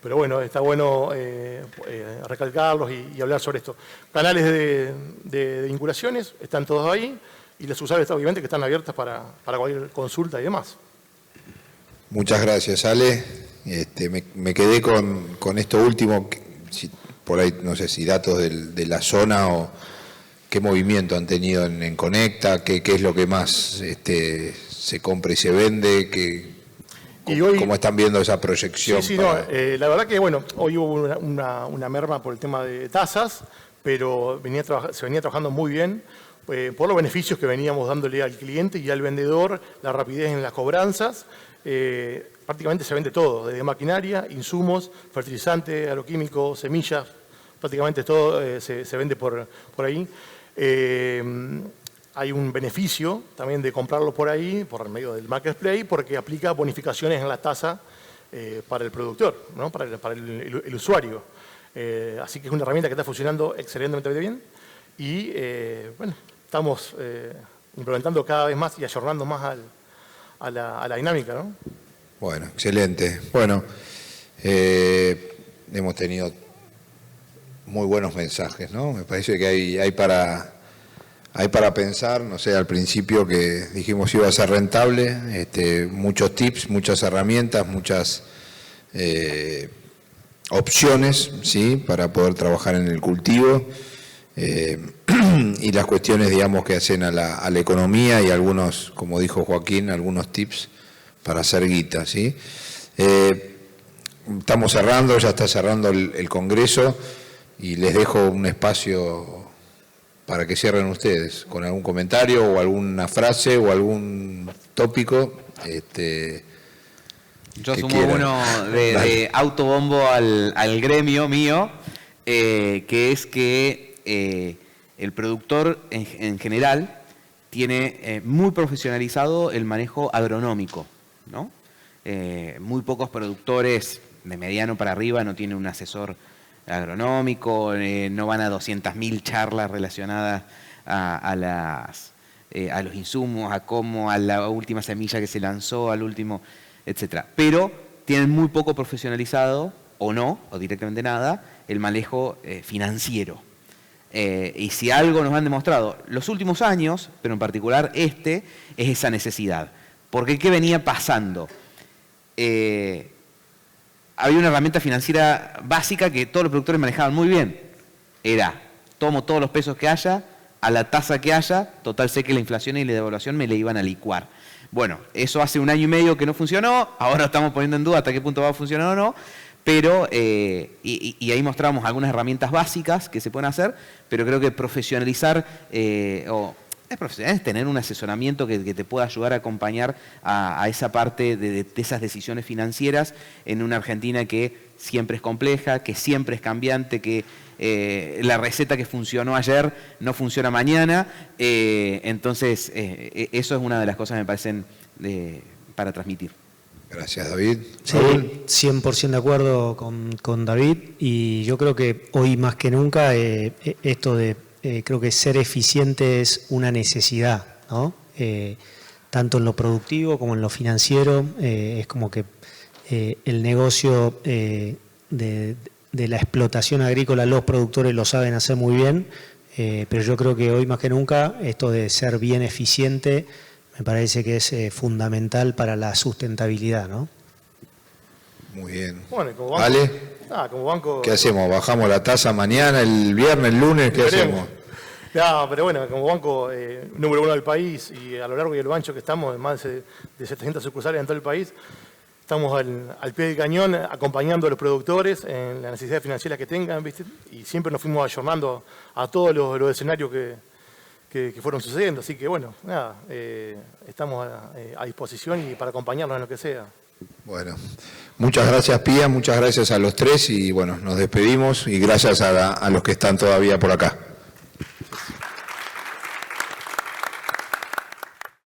pero bueno, está bueno recalcarlos y hablar sobre esto. Canales de vinculaciones están todos ahí. Y las usuarias, obviamente, que están abiertas para cualquier consulta y demás. Muchas gracias, Ale. Me quedé con esto último, por ahí no sé si datos de la zona o qué movimiento han tenido en Conecta, qué es lo que más se compra y se vende, cómo están viendo esa proyección. Sí, la verdad que bueno, hoy hubo una merma por el tema de tasas, pero se venía trabajando muy bien. Por los beneficios que veníamos dándole al cliente y al vendedor, la rapidez en las cobranzas, prácticamente se vende todo, desde maquinaria, insumos, fertilizantes, agroquímicos, semillas, prácticamente todo se vende por ahí. Hay un beneficio también de comprarlo por ahí, por medio del marketplace, porque aplica bonificaciones en la tasa para el productor, ¿no? para el usuario. Así que es una herramienta que está funcionando excelentemente bien y bueno, estamos implementando cada vez más y ayornando más a la dinámica, ¿no? Bueno, excelente. Bueno, hemos tenido muy buenos mensajes, ¿no? Me parece que hay para pensar, no sé, al principio que dijimos iba a ser rentable, muchos tips, muchas herramientas, muchas opciones, ¿sí?, para poder trabajar en el cultivo, y las cuestiones, digamos, que hacen a la economía y algunos, como dijo Joaquín, algunos tips para hacer guita, ¿sí? Estamos cerrando, ya está cerrando el Congreso, y les dejo un espacio para que cierren ustedes con algún comentario o alguna frase o algún tópico. Yo sumo uno de autobombo al gremio mío, que es que el productor en general tiene muy profesionalizado el manejo agronómico, ¿no? Muy pocos productores de mediano para arriba no tienen un asesor agronómico, no van a 200.000 charlas relacionadas a los insumos, a la última semilla que se lanzó, al último, etcétera. Pero tienen muy poco profesionalizado, o no, o directamente nada, el manejo financiero. Y si algo nos han demostrado los últimos años, pero en particular es esa necesidad. Porque ¿qué venía pasando? Había una herramienta financiera básica que todos los productores manejaban muy bien. Era, tomo todos los pesos que haya, a la tasa que haya, total sé que la inflación y la devaluación me la iban a licuar. Bueno, eso hace 1 año y medio que no funcionó, ahora estamos poniendo en duda hasta qué punto va a funcionar o no, pero, y ahí mostramos algunas herramientas básicas que se pueden hacer, pero creo que profesionalizar, es tener un asesoramiento que te pueda ayudar a acompañar a esa parte de esas decisiones financieras en una Argentina que siempre es compleja, que siempre es cambiante, que la receta que funcionó ayer no funciona mañana. Entonces, eso es una de las cosas que me parecen para transmitir. Gracias, David. Sí, 100% de acuerdo con David, y yo creo que hoy más que nunca esto de creo que ser eficiente es una necesidad, ¿no? Tanto en lo productivo como en lo financiero. Es como que el negocio de la explotación agrícola, los productores lo saben hacer muy bien, pero yo creo que hoy más que nunca esto de ser bien eficiente me parece que es fundamental para la sustentabilidad, ¿no? Muy bien. Bueno, como banco, ¿Vale? Como banco, ¿Qué hacemos? ¿Bajamos la tasa mañana, el viernes, el lunes? ¿Qué hacemos? No, pero bueno, como banco número 1 del país, y a lo largo y a lo ancho que estamos, en más de 700 sucursales en todo el país, estamos al pie del cañón acompañando a los productores en las necesidades financieras que tengan, ¿viste? Y siempre nos fuimos ayornando a todos los escenarios que fueron sucediendo. Así que bueno, nada, estamos a disposición y para acompañarnos en lo que sea. Bueno, muchas gracias, Pía, muchas gracias a los tres, y bueno, nos despedimos, y gracias a los que están todavía por acá.